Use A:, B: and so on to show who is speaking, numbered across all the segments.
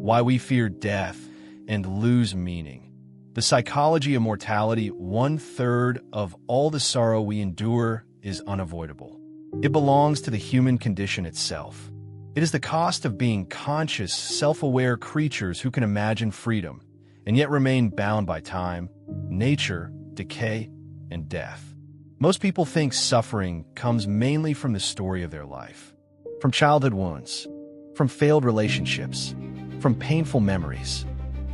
A: why we fear death and lose meaning. The psychology of mortality, 1/3 of all the sorrow we endure, is unavoidable. It belongs to the human condition itself. It is the cost of being conscious, self-aware creatures who can imagine freedom, and yet remain bound by time, nature, decay, and death. Most people think suffering comes mainly from the story of their life, from childhood wounds, from failed relationships, from painful memories,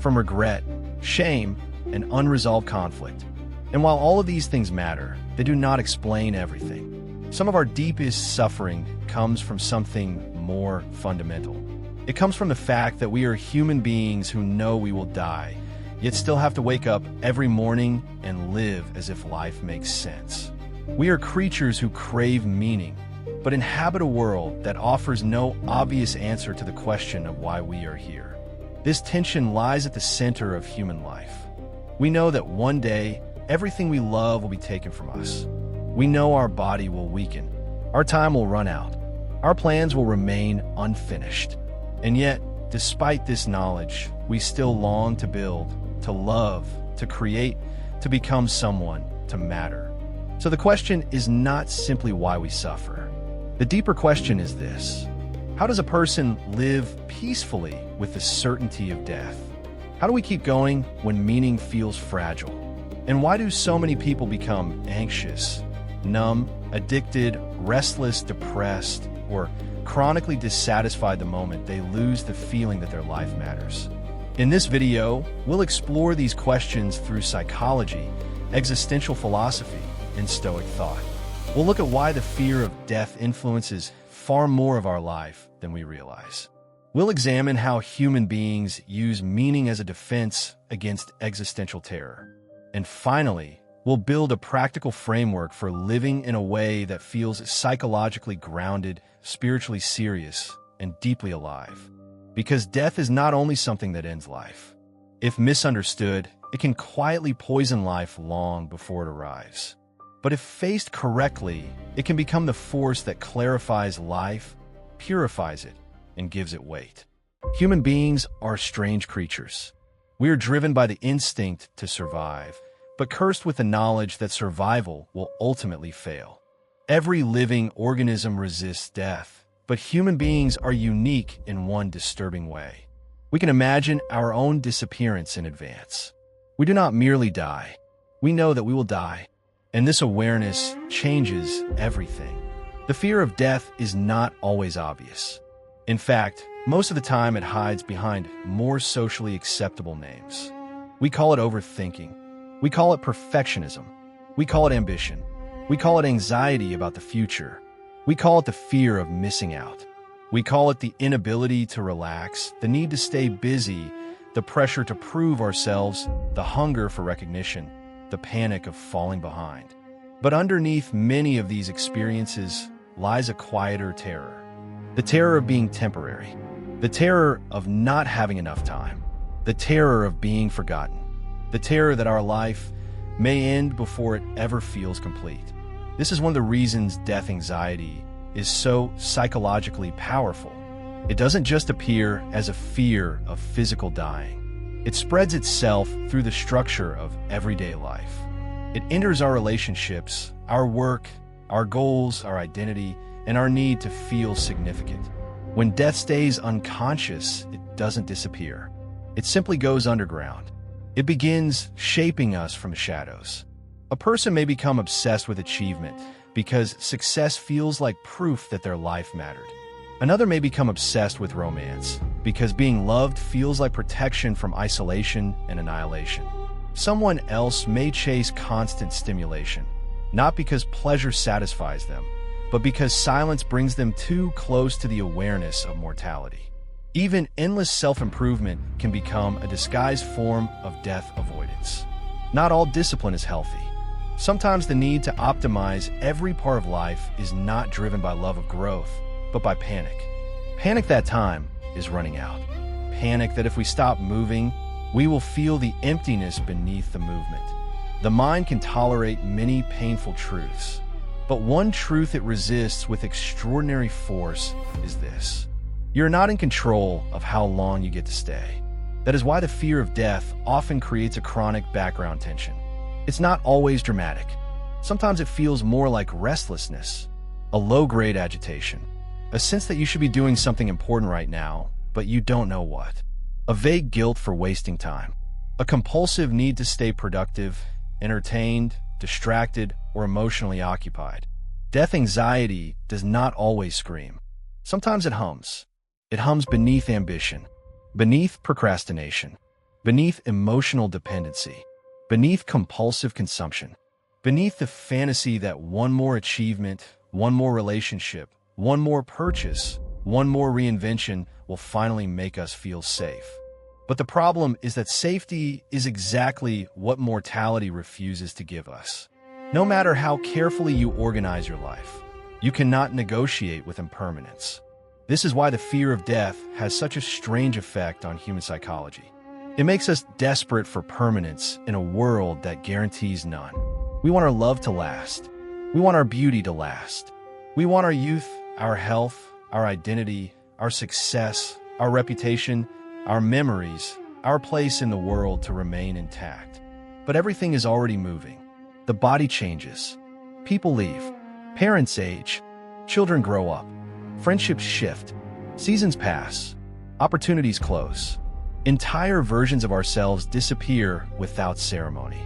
A: from regret, shame, and unresolved conflict. And while all of these things matter, they do not explain everything. Some of our deepest suffering comes from something more fundamental. It comes from the fact that we are human beings who know we will die, yet still have to wake up every morning and live as if life makes sense. We are creatures who crave meaning, but inhabit a world that offers no obvious answer to the question of why we are here. This tension lies at the center of human life. We know that one day, everything we love will be taken from us. We know our body will weaken, our time will run out, our plans will remain unfinished. And yet, despite this knowledge, we still long to build, to love, to create, to become someone, to matter. So the question is not simply why we suffer. The deeper question is this: how does a person live peacefully with the certainty of death? How do we keep going when meaning feels fragile? And why do so many people become anxious, numb, addicted, restless, depressed, or chronically dissatisfied the moment they lose the feeling that their life matters? In this video, we'll explore these questions through psychology, existential philosophy, and Stoic thought. We'll look at why the fear of death influences far more of our life than we realize. We'll examine how human beings use meaning as a defense against existential terror. And finally, we'll build a practical framework for living in a way that feels psychologically grounded, spiritually serious, and deeply alive. Because death is not only something that ends life. If misunderstood, it can quietly poison life long before it arrives. But if faced correctly, it can become the force that clarifies life, purifies it, and gives it weight. Human beings are strange creatures. We are driven by the instinct to survive, but cursed with the knowledge that survival will ultimately fail. Every living organism resists death, but human beings are unique in one disturbing way. We can imagine our own disappearance in advance. We do not merely die. We know that we will die. And this awareness changes everything. The fear of death is not always obvious. In fact, most of the time it hides behind more socially acceptable names. We call it overthinking. We call it perfectionism. We call it ambition. We call it anxiety about the future. We call it the fear of missing out. We call it the inability to relax, the need to stay busy, the pressure to prove ourselves, the hunger for recognition, the panic of falling behind. But underneath many of these experiences lies a quieter terror. The terror of being temporary. The terror of not having enough time. The terror of being forgotten. The terror that our life may end before it ever feels complete. This is one of the reasons death anxiety is so psychologically powerful. It doesn't just appear as a fear of physical dying. It spreads itself through the structure of everyday life. It enters our relationships, our work, our goals, our identity, and our need to feel significant. When death stays unconscious, it doesn't disappear. It simply goes underground. It begins shaping us from shadows. A person may become obsessed with achievement because success feels like proof that their life mattered. Another may become obsessed with romance because being loved feels like protection from isolation and annihilation. Someone else may chase constant stimulation, not because pleasure satisfies them, but because silence brings them too close to the awareness of mortality. Even endless self-improvement can become a disguised form of death avoidance. Not all discipline is healthy. Sometimes the need to optimize every part of life is not driven by love of growth, but by panic. Panic that time is running out. Panic that if we stop moving, we will feel the emptiness beneath the movement. The mind can tolerate many painful truths, but one truth it resists with extraordinary force is this: You're not in control of how long you get to stay. That is why the fear of death often creates a chronic background tension. It's not always dramatic. Sometimes it feels more like restlessness, a low-grade agitation, a sense that you should be doing something important right now, but you don't know what. A vague guilt for wasting time. A compulsive need to stay productive, entertained, distracted, or emotionally occupied. Death anxiety does not always scream. Sometimes it hums. It hums beneath ambition, beneath procrastination, beneath emotional dependency, beneath compulsive consumption, beneath the fantasy that one more achievement, one more relationship, one more purchase, one more reinvention will finally make us feel safe. But the problem is that safety is exactly what mortality refuses to give us. No matter how carefully you organize your life, you cannot negotiate with impermanence. This is why the fear of death has such a strange effect on human psychology. It makes us desperate for permanence in a world that guarantees none. We want our love to last. We want our beauty to last. We want our youth, our health, our identity, our success, our reputation, our memories, our place in the world to remain intact. But everything is already moving. The body changes. People leave. Parents age. Children grow up. Friendships shift. Seasons pass. Opportunities close. Entire versions of ourselves disappear without ceremony.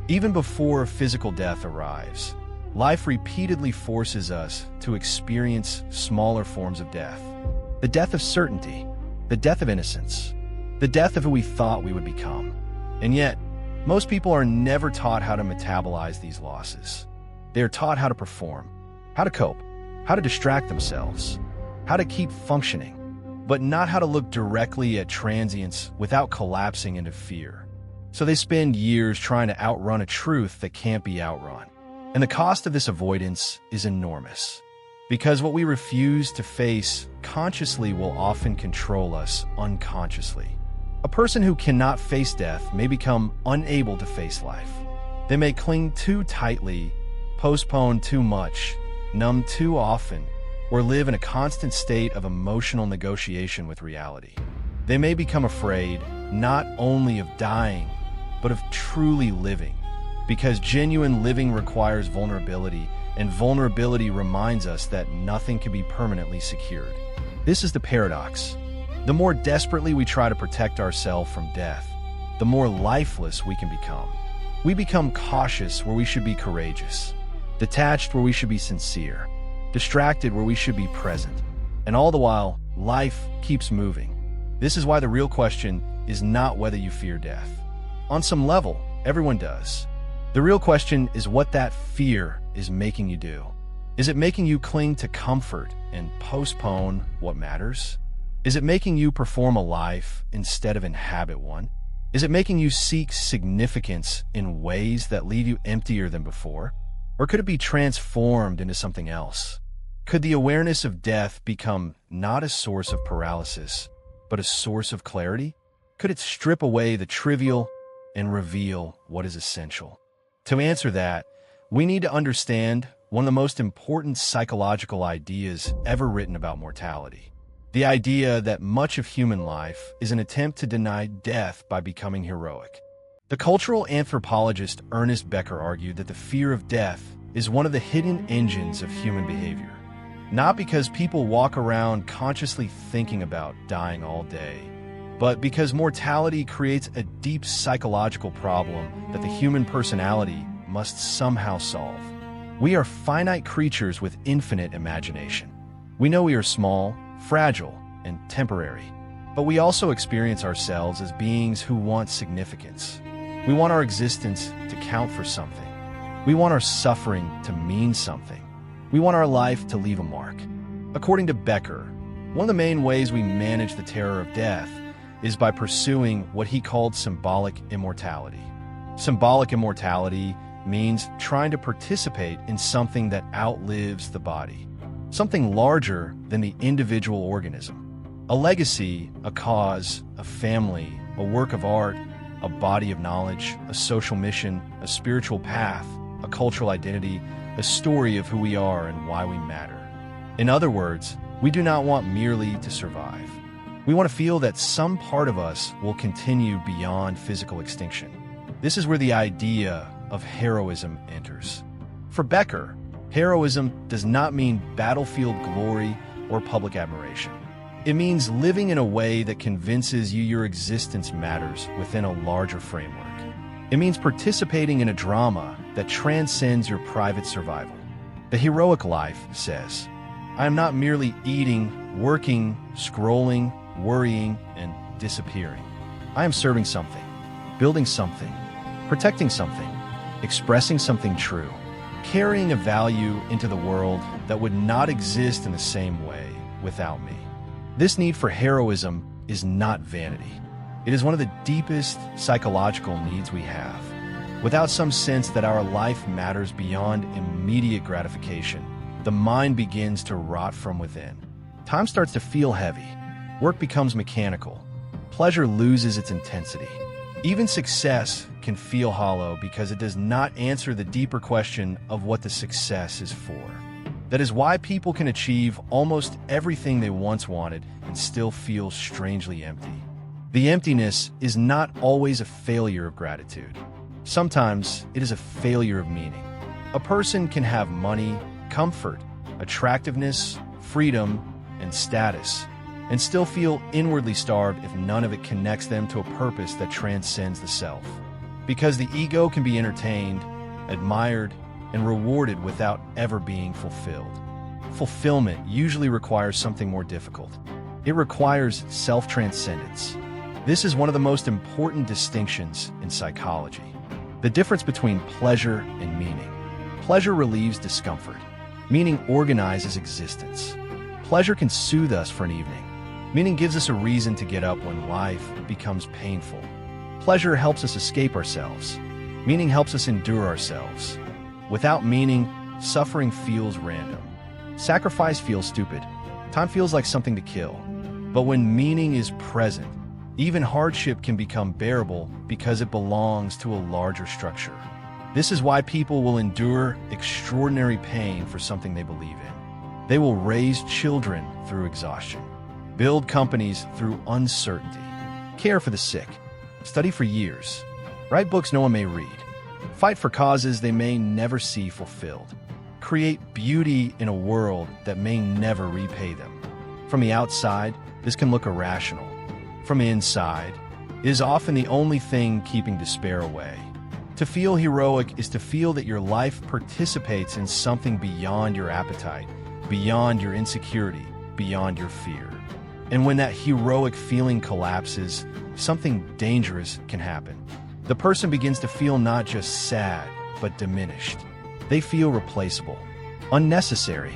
A: Even before physical death arrives, life repeatedly forces us to experience smaller forms of death. The death of certainty, the death of innocence, the death of who we thought we would become. And yet, most people are never taught how to metabolize these losses. They are taught how to perform, how to cope, how to distract themselves, how to keep functioning, but not how to look directly at transience without collapsing into fear. So they spend years trying to outrun a truth that can't be outrun. And the cost of this avoidance is enormous, because what we refuse to face consciously will often control us unconsciously. A person who cannot face death may become unable to face life. They may cling too tightly, postpone too much, numb too often, or live in a constant state of emotional negotiation with reality. They may become afraid not only of dying, but of truly living, because genuine living requires vulnerability, and vulnerability reminds us that nothing can be permanently secured. This is the paradox. The more desperately we try to protect ourselves from death, the more lifeless we can become. We become cautious where we should be courageous, detached where we should be sincere, distracted where we should be present, and all the while, life keeps moving. This is why the real question is not whether you fear death. On some level, everyone does. The real question is what that fear is making you do. Is it making you cling to comfort and postpone what matters? Is it making you perform a life instead of inhabit one? Is it making you seek significance in ways that leave you emptier than before? Or could it be transformed into something else? Could the awareness of death become not a source of paralysis, but a source of clarity? Could it strip away the trivial and reveal what is essential? To answer that, we need to understand one of the most important psychological ideas ever written about mortality. The idea that much of human life is an attempt to deny death by becoming heroic. The cultural anthropologist Ernest Becker argued that the fear of death is one of the hidden engines of human behavior. Not because people walk around consciously thinking about dying all day, but because mortality creates a deep psychological problem that the human personality must somehow solve. We are finite creatures with infinite imagination. We know we are small, fragile, and temporary, but we also experience ourselves as beings who want significance. We want our existence to count for something. We want our suffering to mean something. We want our life to leave a mark. According to Becker, one of the main ways we manage the terror of death is by pursuing what he called symbolic immortality. Symbolic immortality means trying to participate in something that outlives the body, something larger than the individual organism. A legacy, a cause, a family, a work of art, a body of knowledge, a social mission, a spiritual path, a cultural identity, a story of who we are and why we matter. In other words, We do not want merely to survive. We want to feel that some part of us will continue beyond physical extinction. This is where the idea of heroism enters. For Becker, heroism does not mean battlefield glory or public admiration. It means living in a way that convinces you your existence matters within a larger framework. It means participating in a drama that transcends your private survival. The heroic life says, I am not merely eating, working, scrolling, worrying, and disappearing. I am serving something, building something, protecting something, expressing something true, carrying a value into the world that would not exist in the same way without me. This need for heroism is not vanity. It is one of the deepest psychological needs we have. Without some sense that our life matters beyond immediate gratification, the mind begins to rot from within. Time starts to feel heavy. Work becomes mechanical. Pleasure loses its intensity. Even success can feel hollow because it does not answer the deeper question of what the success is for. That is why people can achieve almost everything they once wanted and still feel strangely empty. The emptiness is not always a failure of gratitude. Sometimes it is a failure of meaning. A person can have money, comfort, attractiveness, freedom, and status, and still feel inwardly starved if none of it connects them to a purpose that transcends the self. Because the ego can be entertained, admired, and rewarded without ever being fulfilled. Fulfillment usually requires something more difficult. It requires self-transcendence. This is one of the most important distinctions in psychology. The difference between pleasure and meaning. Pleasure relieves discomfort. Meaning organizes existence. Pleasure can soothe us for an evening. Meaning gives us a reason to get up when life becomes painful. Pleasure helps us escape ourselves. Meaning helps us endure ourselves. Without meaning, suffering feels random. Sacrifice feels stupid. Time feels like something to kill. But when meaning is present, even hardship can become bearable because it belongs to a larger structure. This is why people will endure extraordinary pain for something they believe in. They will raise children through exhaustion, build companies through uncertainty, care for the sick, study for years, write books no one may read, fight for causes they may never see fulfilled, create beauty in a world that may never repay them. From the outside, this can look irrational. From the inside, it is often the only thing keeping despair away. To feel heroic is to feel that your life participates in something beyond your appetite, beyond your insecurity, beyond your fear. And when that heroic feeling collapses, something dangerous can happen. The person begins to feel not just sad, but diminished. They feel replaceable, unnecessary,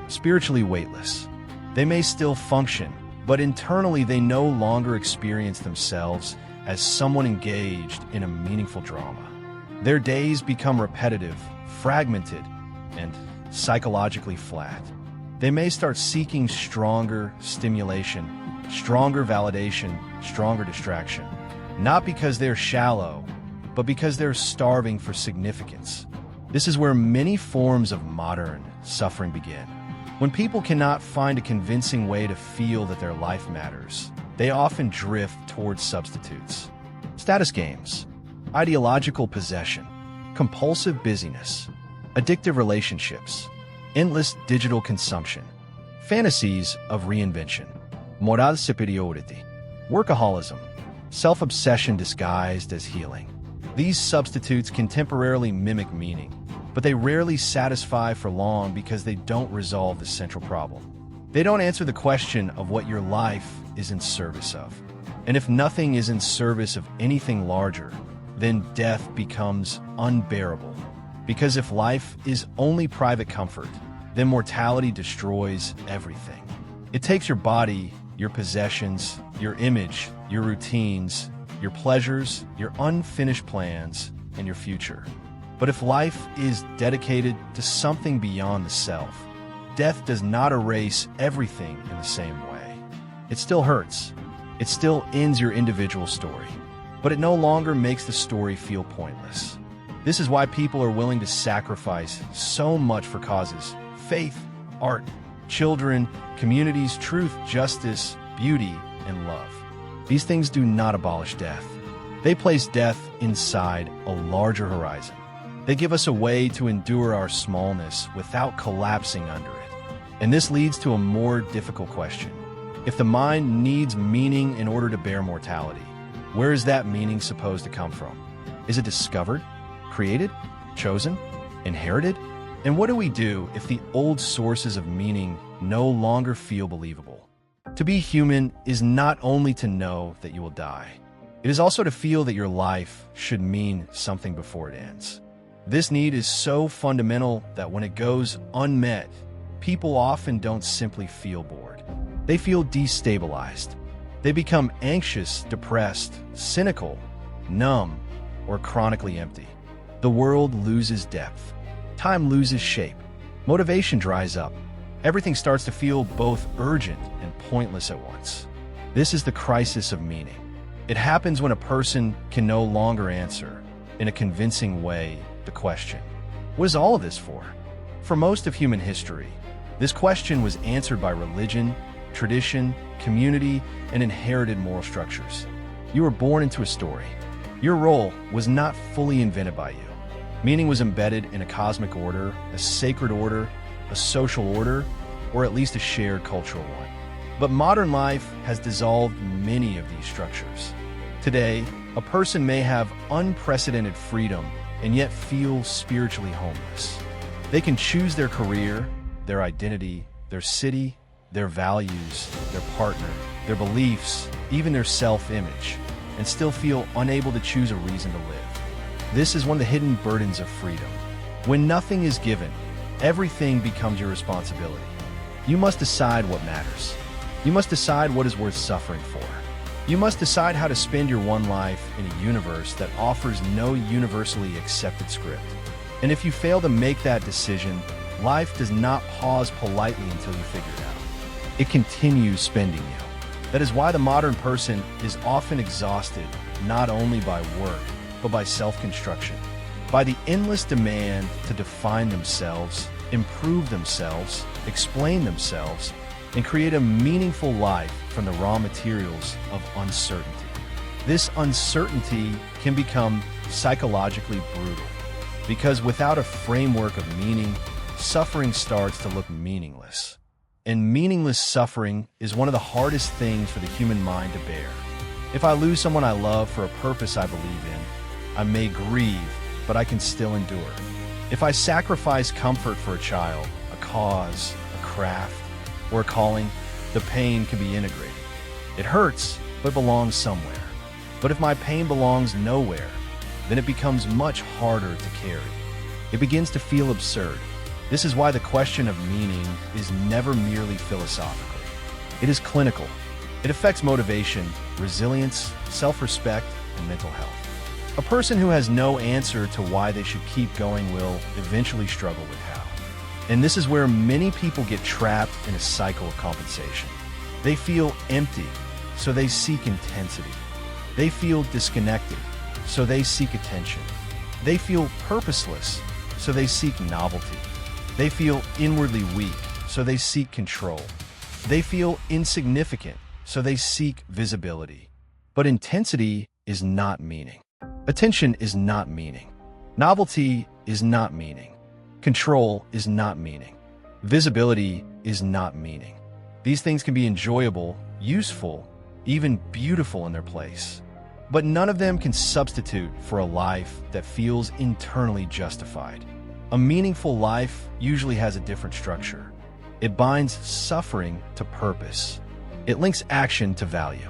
A: spiritually weightless. They may still function, but internally they no longer experience themselves as someone engaged in a meaningful drama. Their days become repetitive, fragmented, and psychologically flat. They may start seeking stronger stimulation, stronger validation, stronger distraction. Not because they're shallow, but because they're starving for significance. This is where many forms of modern suffering begin. When people cannot find a convincing way to feel that their life matters, they often drift towards substitutes. Status games, ideological possession, compulsive busyness, addictive relationships, endless digital consumption, fantasies of reinvention, moral superiority, workaholism, self-obsession disguised as healing. These substitutes can temporarily mimic meaning, but they rarely satisfy for long because they don't resolve the central problem. They don't answer the question of what your life is in service of. And if nothing is in service of anything larger, then death becomes unbearable. Because if life is only private comfort, then mortality destroys everything. It takes your body, your possessions, your image, your routines, your pleasures, your unfinished plans, and your future. But if life is dedicated to something beyond the self, death does not erase everything in the same way. It still hurts. It still ends your individual story. But it no longer makes the story feel pointless. This is why people are willing to sacrifice so much for causes, faith, art, children, communities, truth, justice, beauty, and love. These things do not abolish death. They place death inside a larger horizon. They give us a way to endure our smallness without collapsing under it. And this leads to a more difficult question. If the mind needs meaning in order to bear mortality, where is that meaning supposed to come from? Is it discovered, created, chosen, inherited? And what do we do if the old sources of meaning no longer feel believable? To be human is not only to know that you will die. It is also to feel that your life should mean something before it ends. This need is so fundamental that when it goes unmet, people often don't simply feel bored. They feel destabilized. They become anxious, depressed, cynical, numb, or chronically empty. The world loses depth. Time loses shape. Motivation dries up. Everything starts to feel both urgent and pointless at once. This is the crisis of meaning. It happens when a person can no longer answer, in a convincing way, the question, what is all of this for? For most of human history, this question was answered by religion, tradition, community, and inherited moral structures. You were born into a story. Your role was not fully invented by you. Meaning was embedded in a cosmic order, a sacred order, a social order, or at least a shared cultural one. But modern life has dissolved many of these structures. Today, a person may have unprecedented freedom and yet feel spiritually homeless. They can choose their career, their identity, their city, their values, their partner, their beliefs, even their self-image, and still feel unable to choose a reason to live. This is one of the hidden burdens of freedom. When nothing is given, everything becomes your responsibility. You must decide what matters. You must decide what is worth suffering for. You must decide how to spend your one life in a universe that offers no universally accepted script. And if you fail to make that decision, life does not pause politely until you figure it out. It continues spending you. That is why the modern person is often exhausted, not only by work, but by self-construction, by the endless demand to define themselves, improve themselves, explain themselves, and create a meaningful life from the raw materials of uncertainty. This uncertainty can become psychologically brutal, because without a framework of meaning, suffering starts to look meaningless. And meaningless suffering is one of the hardest things for the human mind to bear. If I lose someone I love for a purpose I believe in, I may grieve, but I can still endure. If I sacrifice comfort for a child, a cause, a craft, or a calling, the pain can be integrated. It hurts, but belongs somewhere. But if my pain belongs nowhere, then it becomes much harder to carry. It begins to feel absurd. This is why the question of meaning is never merely philosophical. It is clinical. It affects motivation, resilience, self-respect, and mental health. A person who has no answer to why they should keep going will eventually struggle with how. And this is where many people get trapped in a cycle of compensation. They feel empty, so they seek intensity. They feel disconnected, so they seek attention. They feel purposeless, so they seek novelty. They feel inwardly weak, so they seek control. They feel insignificant, so they seek visibility. But intensity is not meaning. Attention is not meaning. Novelty is not meaning. Control is not meaning. Visibility is not meaning. These things can be enjoyable, useful, even beautiful in their place. But none of them can substitute for a life that feels internally justified. A meaningful life usually has a different structure. It binds suffering to purpose. It links action to value.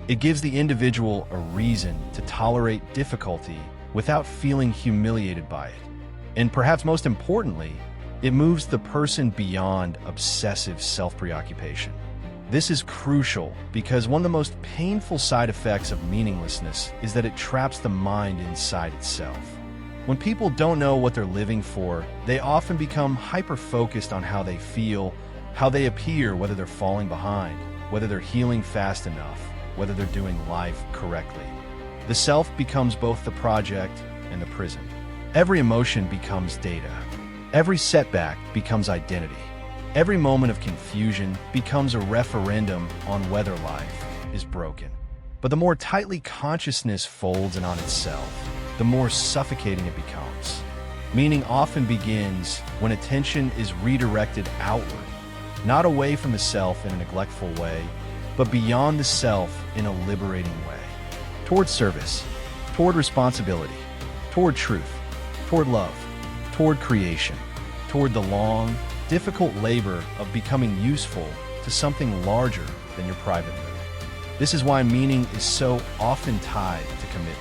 A: It gives the individual a reason to tolerate difficulty without feeling humiliated by it. And perhaps most importantly, it moves the person beyond obsessive self-preoccupation. This is crucial because one of the most painful side effects of meaninglessness is that it traps the mind inside itself. When people don't know what they're living for, they often become hyper-focused on how they feel, how they appear, whether they're falling behind, whether they're healing fast enough, whether they're doing life correctly. The self becomes both the project and the prison. Every emotion becomes data. Every setback becomes identity. Every moment of confusion becomes a referendum on whether life is broken. But the more tightly consciousness folds in on itself, the more suffocating it becomes. Meaning often begins when attention is redirected outward, not away from the self in a neglectful way, but beyond the self in a liberating way. Toward service, toward responsibility, toward truth, toward love, toward creation, toward the long, difficult labor of becoming useful to something larger than your private mood. This is why meaning is so often tied to commitment.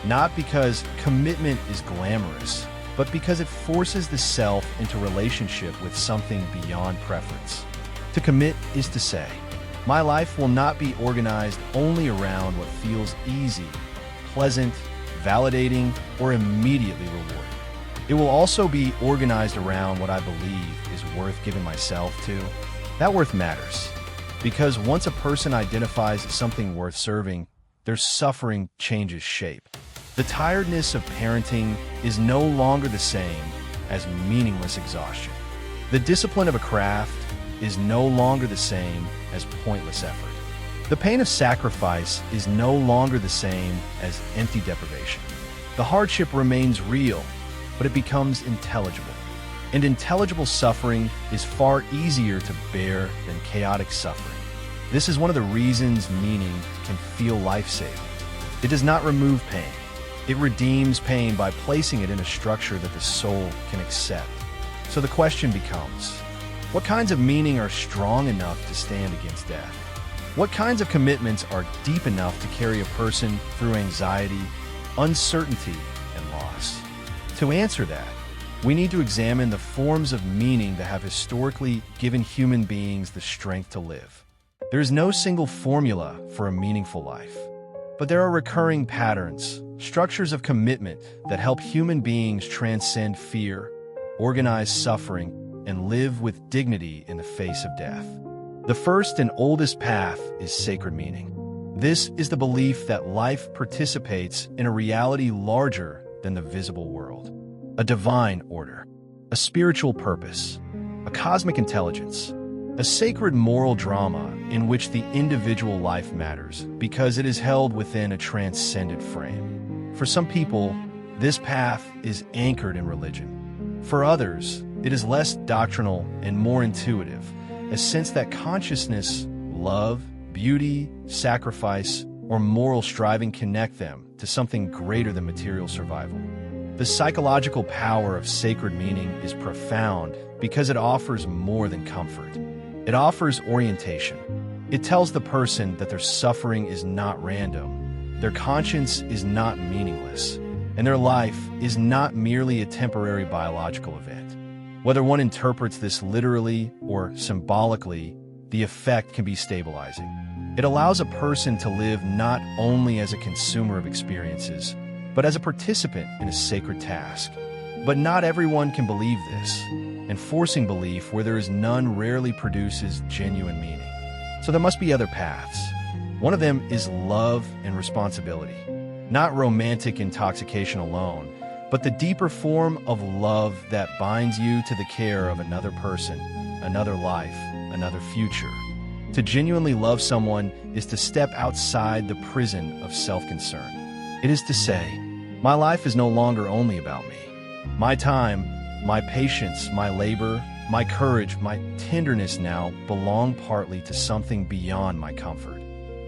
A: Not because commitment is glamorous, but because it forces the self into relationship with something beyond preference. To commit is to say, my life will not be organized only around what feels easy, pleasant, validating, or immediately rewarding. It will also be organized around what I believe is worth giving myself to. That worth matters, because once a person identifies as something worth serving, their suffering changes shape. The tiredness of parenting is no longer the same as meaningless exhaustion. The discipline of a craft is no longer the same as pointless effort. The pain of sacrifice is no longer the same as empty deprivation. The hardship remains real, but it becomes intelligible. And intelligible suffering is far easier to bear than chaotic suffering. This is one of the reasons meaning can feel life-saving. It does not remove pain. It redeems pain by placing it in a structure that the soul can accept. So the question becomes, what kinds of meaning are strong enough to stand against death? What kinds of commitments are deep enough to carry a person through anxiety, uncertainty, and loss? To answer that, we need to examine the forms of meaning that have historically given human beings the strength to live. There is no single formula for a meaningful life, but there are recurring patterns, structures of commitment that help human beings transcend fear, organize suffering, and live with dignity in the face of death. The first and oldest path is sacred meaning. This is the belief that life participates in a reality larger than the visible world, a divine order, a spiritual purpose, a cosmic intelligence, a sacred moral drama in which the individual life matters because it is held within a transcendent frame. For some people, this path is anchored in religion. For others, it is less doctrinal and more intuitive, a sense that consciousness, love, beauty, sacrifice, or moral striving connect them to something greater than material survival. The psychological power of sacred meaning is profound because it offers more than comfort. It offers orientation. It tells the person that their suffering is not random, their conscience is not meaningless, and their life is not merely a temporary biological event. Whether one interprets this literally or symbolically, the effect can be stabilizing. It allows a person to live not only as a consumer of experiences, but as a participant in a sacred task. But not everyone can believe this, and forcing belief where there is none rarely produces genuine meaning. So there must be other paths. One of them is love and responsibility. Not romantic intoxication alone, but the deeper form of love that binds you to the care of another person, another life, another future. To genuinely love someone is to step outside the prison of self-concern. It is to say, my life is no longer only about me. My time, my patience, my labor, my courage, my tenderness now belong partly to something beyond my comfort.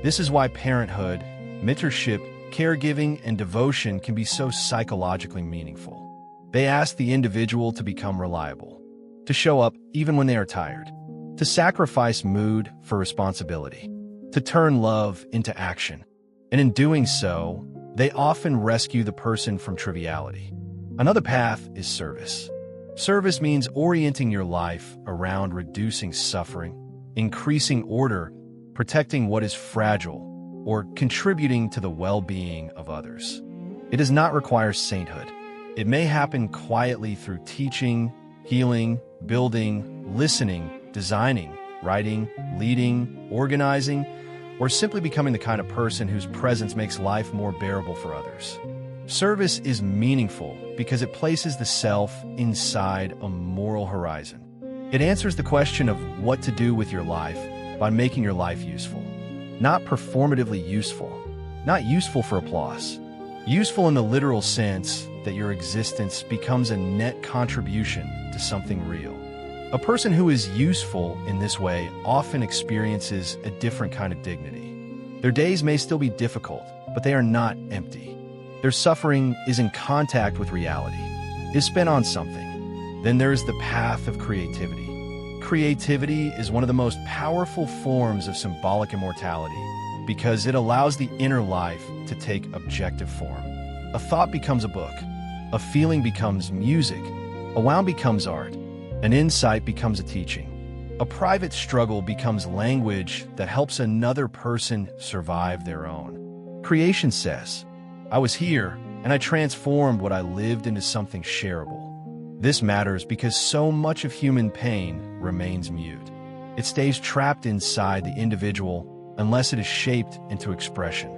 A: This is why parenthood, mentorship, caregiving, and devotion can be so psychologically meaningful. They ask the individual to become reliable, to show up even when they are tired, to sacrifice mood for responsibility, to turn love into action. And in doing so, they often rescue the person from triviality. Another path is service. Service means orienting your life around reducing suffering, increasing order, protecting what is fragile, or contributing to the well-being of others. It does not require sainthood. It may happen quietly through teaching, healing, building, listening, designing, writing, leading, organizing, or simply becoming the kind of person whose presence makes life more bearable for others. Service is meaningful because it places the self inside a moral horizon. It answers the question of what to do with your life by making your life useful. Not performatively useful, not useful for applause. Useful in the literal sense that your existence becomes a net contribution to something real. A person who is useful in this way often experiences a different kind of dignity. Their days may still be difficult, but they are not empty. Their suffering is in contact with reality, is spent on something. Then there is the path of creativity. Creativity is one of the most powerful forms of symbolic immortality because it allows the inner life to take objective form. A thought becomes a book, a feeling becomes music, a wound becomes art, an insight becomes a teaching. A private struggle becomes language that helps another person survive their own. Creation says, I was here, and I transformed what I lived into something shareable. This matters because so much of human pain remains mute. It stays trapped inside the individual unless it is shaped into expression.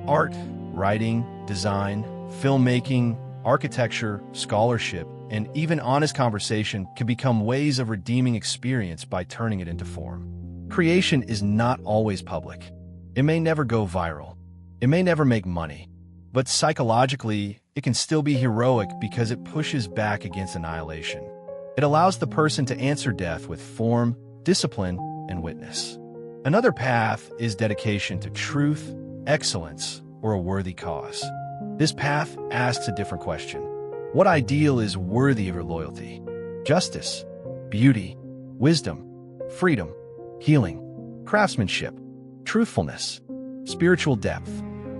A: Art, writing, design, filmmaking, architecture, scholarship, and even honest conversation can become ways of redeeming experience by turning it into form. Creation is not always public. It may never go viral. It may never make money. But psychologically, it can still be heroic because it pushes back against annihilation. It allows the person to answer death with form, discipline, and witness. Another path is dedication to truth, excellence, or a worthy cause. This path asks a different question. What ideal is worthy of your loyalty? Justice, beauty, wisdom, freedom, healing, craftsmanship, truthfulness, spiritual depth,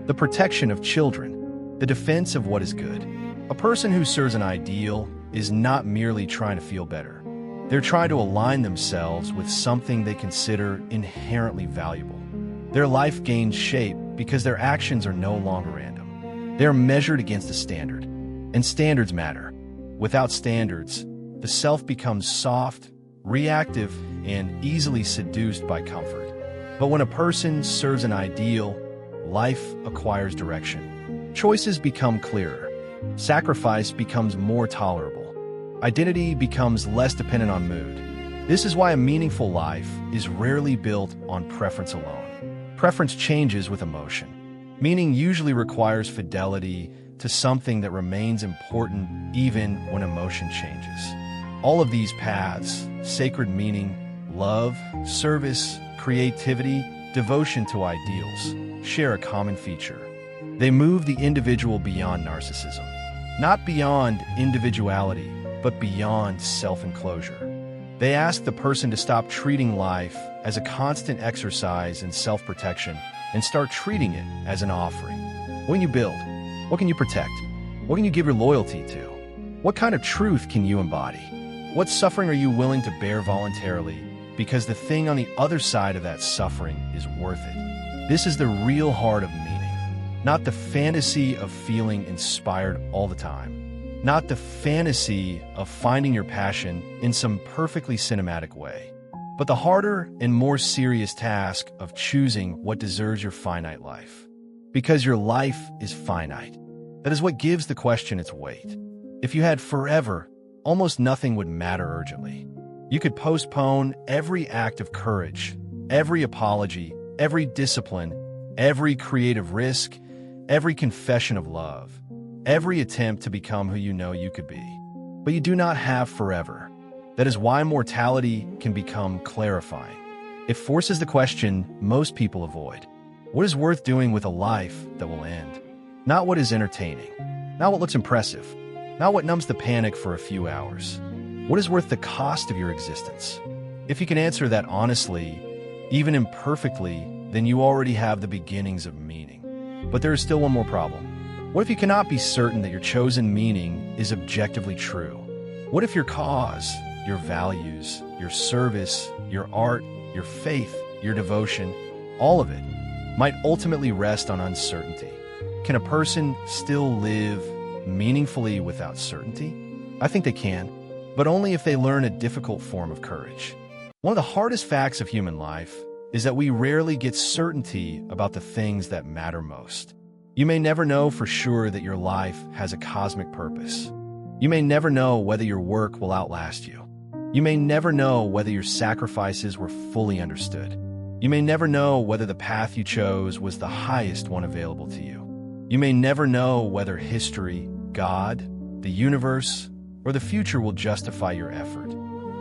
A: the protection of children, the defense of what is good. A person who serves an ideal is not merely trying to feel better. They're trying to align themselves with something they consider inherently valuable. Their life gains shape because their actions are no longer random. They're measured against a standard, and standards matter. Without standards, the self becomes soft, reactive, and easily seduced by comfort. But when a person serves an ideal, life acquires direction. Choices become clearer. Sacrifice becomes more tolerable. Identity becomes less dependent on mood. This is why a meaningful life is rarely built on preference alone. Preference changes with emotion. Meaning usually requires fidelity to something that remains important even when emotion changes. All of these paths, sacred meaning, love, service, creativity, devotion to ideals, share a common feature. They move the individual beyond narcissism. Not beyond individuality, but beyond self-enclosure. They ask the person to stop treating life as a constant exercise in self-protection and start treating it as an offering. What can you build? What can you protect? What can you give your loyalty to? What kind of truth can you embody? What suffering are you willing to bear voluntarily because the thing on the other side of that suffering is worth it? This is the real heart of meaning, not the fantasy of feeling inspired all the time. Not the fantasy of finding your passion in some perfectly cinematic way, but the harder and more serious task of choosing what deserves your finite life. Because your life is finite. That is what gives the question its weight. If you had forever, almost nothing would matter urgently. You could postpone every act of courage, every apology, every discipline, every creative risk, every confession of love, every attempt to become who you know you could be. But you do not have forever. That is why mortality can become clarifying. It forces the question most people avoid. What is worth doing with a life that will end? Not what is entertaining, not what looks impressive, not what numbs the panic for a few hours. What is worth the cost of your existence? If you can answer that honestly, even imperfectly, then you already have the beginnings of meaning. But there is still one more problem. What if you cannot be certain that your chosen meaning is objectively true? What if your cause, your values, your service, your art, your faith, your devotion, all of it, might ultimately rest on uncertainty? Can a person still live meaningfully without certainty? I think they can, but only if they learn a difficult form of courage. One of the hardest facts of human life is that we rarely get certainty about the things that matter most. You may never know for sure that your life has a cosmic purpose. You may never know whether your work will outlast you. You may never know whether your sacrifices were fully understood. You may never know whether the path you chose was the highest one available to you. You may never know whether history, God, the universe, or the future will justify your effort.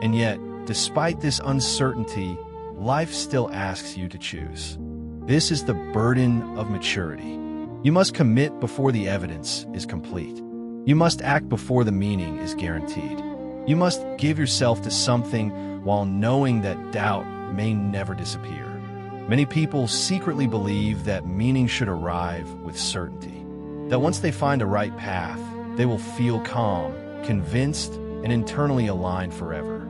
A: And yet, despite this uncertainty, life still asks you to choose. This is the burden of maturity. You must commit before the evidence is complete. You must act before the meaning is guaranteed. You must give yourself to something while knowing that doubt may never disappear. Many people secretly believe that meaning should arrive with certainty, that once they find the right path, they will feel calm, convinced, and internally aligned forever.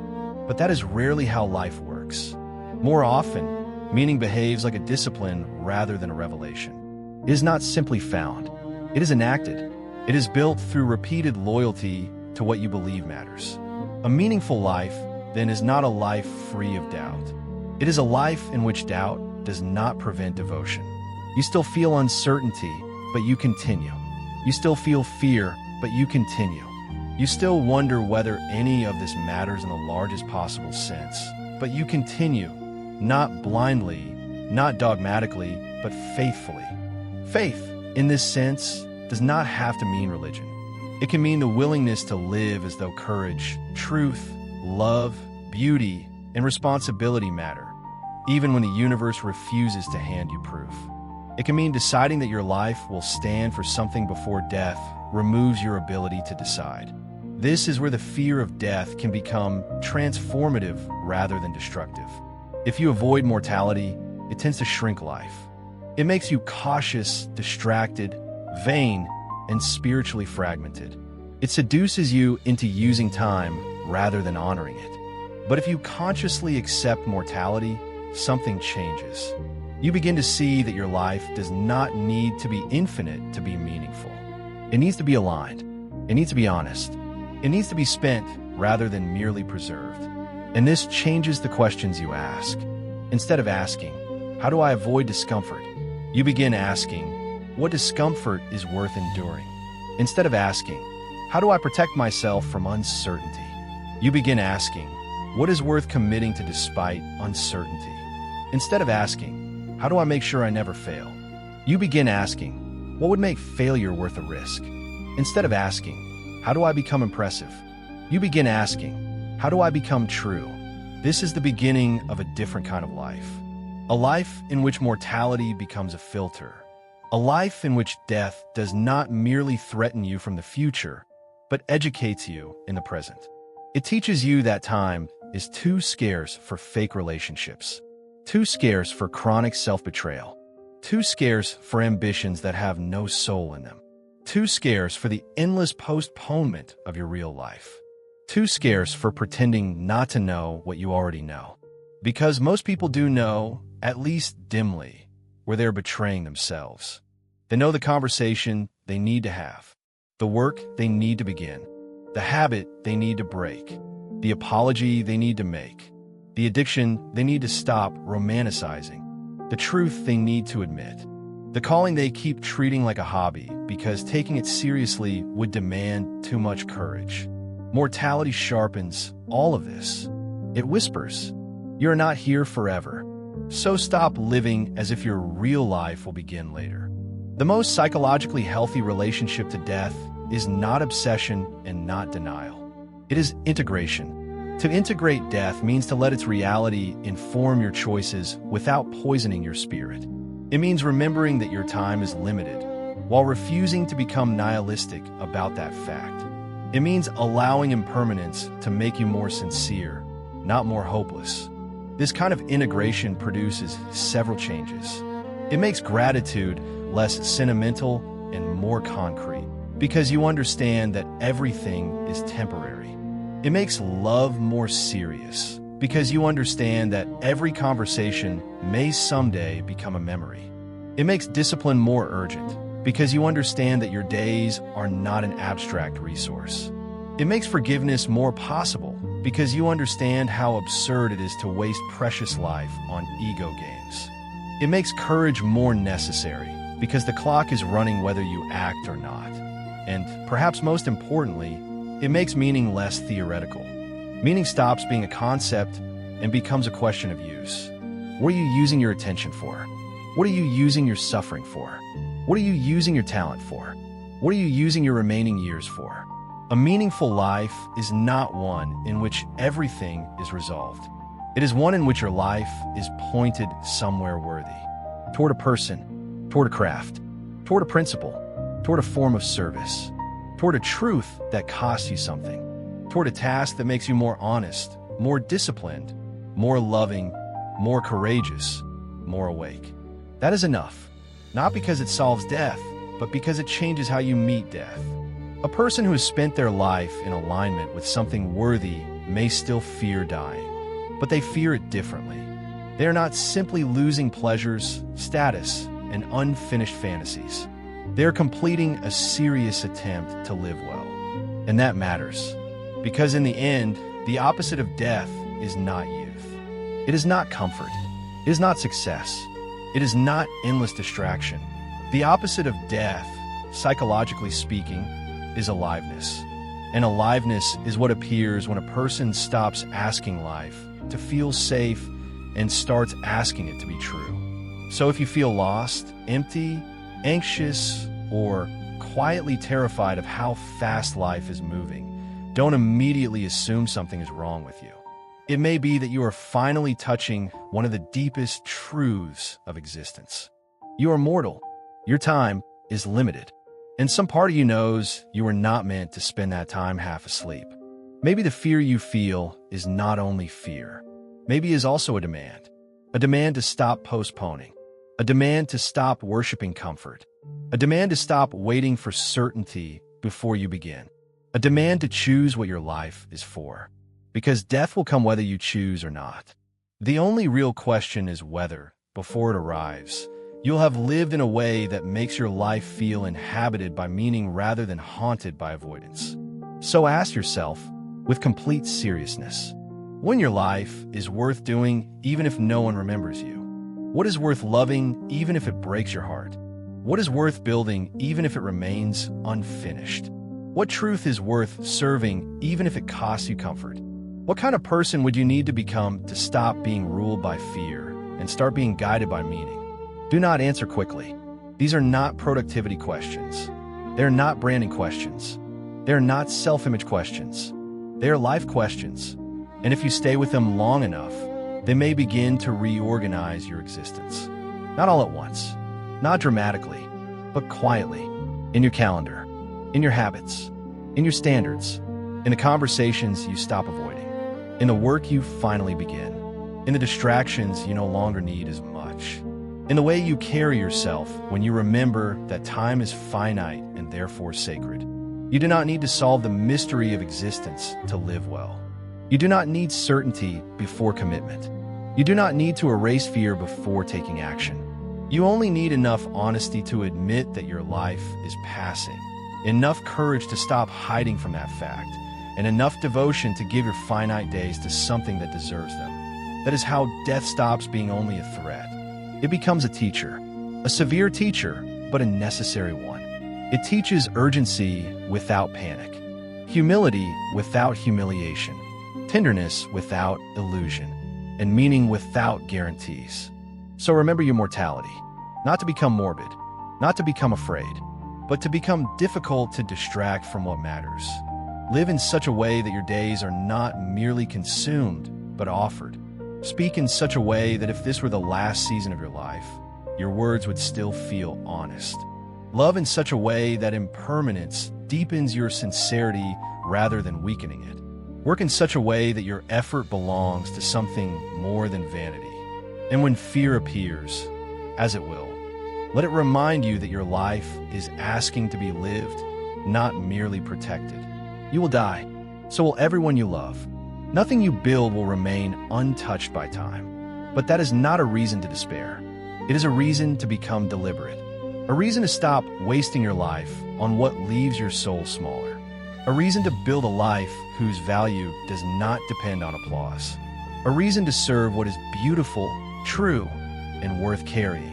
A: But that is rarely how life works. More often, meaning behaves like a discipline rather than a revelation. It is not simply found. It is enacted. It is built through repeated loyalty to what you believe matters. A meaningful life, then, is not a life free of doubt. It is a life in which doubt does not prevent devotion. You still feel uncertainty, but you continue. You still feel fear, but you continue. You still wonder whether any of this matters in the largest possible sense, but you continue, not blindly, not dogmatically, but faithfully. Faith, in this sense, does not have to mean religion. It can mean the willingness to live as though courage, truth, love, beauty, and responsibility matter, even when the universe refuses to hand you proof. It can mean deciding that your life will stand for something before death removes your ability to decide. This is where the fear of death can become transformative rather than destructive. If you avoid mortality, it tends to shrink life. It makes you cautious, distracted, vain, and spiritually fragmented. It seduces you into using time rather than honoring it. But if you consciously accept mortality, something changes. You begin to see that your life does not need to be infinite to be meaningful. It needs to be aligned. It needs to be honest. It needs to be spent rather than merely preserved. And this changes the questions you ask. Instead of asking, how do I avoid discomfort? You begin asking, what discomfort is worth enduring? Instead of asking, how do I protect myself from uncertainty? You begin asking, what is worth committing to despite uncertainty? Instead of asking, how do I make sure I never fail? You begin asking, what would make failure worth a risk? Instead of asking, how do I become impressive? You begin asking, how do I become true? This is the beginning of a different kind of life. A life in which mortality becomes a filter. A life in which death does not merely threaten you from the future, but educates you in the present. It teaches you that time is too scarce for fake relationships, too scarce for chronic self-betrayal, too scarce for ambitions that have no soul in them, too scarce for the endless postponement of your real life, too scarce for pretending not to know what you already know. Because most people do know, at least dimly, where they're betraying themselves. They know the conversation they need to have, the work they need to begin, the habit they need to break, the apology they need to make, the addiction they need to stop romanticizing, the truth they need to admit, the calling they keep treating like a hobby because taking it seriously would demand too much courage. Mortality sharpens all of this. It whispers, you're not here forever. So stop living as if your real life will begin later. The most psychologically healthy relationship to death is not obsession and not denial. It is integration. To integrate death means to let its reality inform your choices without poisoning your spirit. It means remembering that your time is limited, while refusing to become nihilistic about that fact. It means allowing impermanence to make you more sincere, not more hopeless. This kind of integration produces several changes. It makes gratitude less sentimental and more concrete, because you understand that everything is temporary. It makes love more serious, because you understand that every conversation may someday become a memory. It makes discipline more urgent, because you understand that your days are not an abstract resource. It makes forgiveness more possible, because you understand how absurd it is to waste precious life on ego games. It makes courage more necessary, because the clock is running whether you act or not. And perhaps most importantly, it makes meaning less theoretical, Meaning stops being a concept and becomes a question of use. What are you using your attention for? What are you using your suffering for? What are you using your talent for? What are you using your remaining years for? A meaningful life is not one in which everything is resolved. It is one in which your life is pointed somewhere worthy. Toward a person, toward a craft, toward a principle, toward a form of service, toward a truth that costs you something, toward a task that makes you more honest, more disciplined, more loving, more courageous, more awake. That is enough, not because it solves death, but because it changes how you meet death. A person who has spent their life in alignment with something worthy may still fear dying, but they fear it differently. They are not simply losing pleasures, status, and unfinished fantasies. They are completing a serious attempt to live well. And that matters, because in the end, the opposite of death is not youth. It is not comfort. It is not success. It is not endless distraction. The opposite of death, psychologically speaking, is aliveness. And aliveness is what appears when a person stops asking life to feel safe and starts asking it to be true. So if you feel lost, empty, anxious, or quietly terrified of how fast life is moving, don't immediately assume something is wrong with you. It may be that you are finally touching one of the deepest truths of existence. You are mortal. Your time is limited. And some part of you knows you are not meant to spend that time half asleep. Maybe the fear you feel is not only fear. Maybe it is also a demand to stop postponing, a demand to stop worshiping comfort, a demand to stop waiting for certainty before you begin, a demand to choose what your life is for. Because death will come whether you choose or not. The only real question is whether, before it arrives, you'll have lived in a way that makes your life feel inhabited by meaning rather than haunted by avoidance. So ask yourself, with complete seriousness, when your life is worth doing even if no one remembers you? What is worth loving even if it breaks your heart? What is worth building even if it remains unfinished? What truth is worth serving even if it costs you comfort? What kind of person would you need to become to stop being ruled by fear and start being guided by meaning? Do not answer quickly. These are not productivity questions. They are not branding questions. They are not self-image questions. They are life questions. And if you stay with them long enough, they may begin to reorganize your existence. Not all at once, not dramatically, but quietly, in your calendar, in your habits, in your standards, in the conversations you stop avoiding, in the work you finally begin, in the distractions you no longer need as much, in the way you carry yourself when you remember that time is finite and therefore sacred. You do not need to solve the mystery of existence to live well. You do not need certainty before commitment. You do not need to erase fear before taking action. You only need enough honesty to admit that your life is passing, enough courage to stop hiding from that fact, and enough devotion to give your finite days to something that deserves them. That is how death stops being only a threat. It becomes a teacher, a severe teacher, but a necessary one. It teaches urgency without panic, humility without humiliation, tenderness without illusion, and meaning without guarantees. So remember your mortality, not to become morbid, not to become afraid, but to become difficult to distract from what matters. Live in such a way that your days are not merely consumed, but offered. Speak in such a way that if this were the last season of your life, your words would still feel honest. Love in such a way that impermanence deepens your sincerity rather than weakening it. Work in such a way that your effort belongs to something more than vanity. And when fear appears, as it will, let it remind you that your life is asking to be lived, not merely protected. You will die, so will everyone you love. Nothing you build will remain untouched by time. But that is not a reason to despair. It is a reason to become deliberate. A reason to stop wasting your life on what leaves your soul smaller. A reason to build a life whose value does not depend on applause. A reason to serve what is beautiful, true, and worth carrying.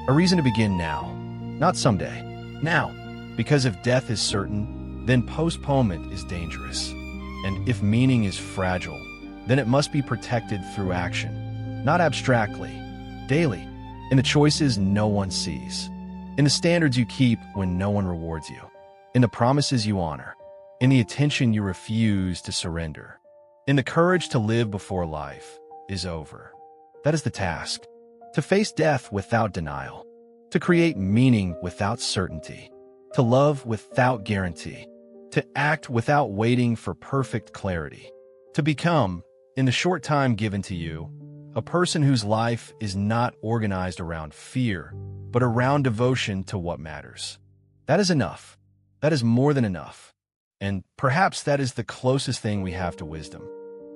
A: A reason to begin now, not someday. Now, because if death is certain, then postponement is dangerous. And if meaning is fragile, then it must be protected through action, not abstractly, daily, in the choices no one sees, in the standards you keep when no one rewards you, in the promises you honor, in the attention you refuse to surrender, in the courage to live before life is over. That is the task, to face death without denial, to create meaning without certainty, to love without guarantee, to act without waiting for perfect clarity, to become, in the short time given to you, a person whose life is not organized around fear, but around devotion to what matters. That is enough. That is more than enough. And perhaps that is the closest thing we have to wisdom.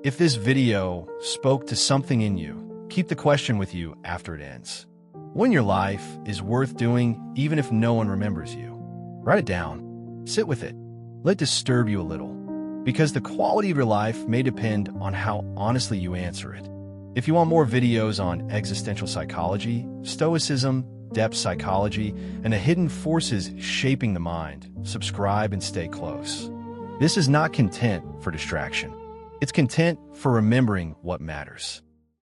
A: If this video spoke to something in you, keep the question with you after it ends. When your life is worth doing, even if no one remembers you. Write it down. Sit with it. Let it disturb you a little, because the quality of your life may depend on how honestly you answer it. If you want more videos on existential psychology, Stoicism, depth psychology, and the hidden forces shaping the mind, subscribe and stay close. This is not content for distraction. It's content for remembering what matters.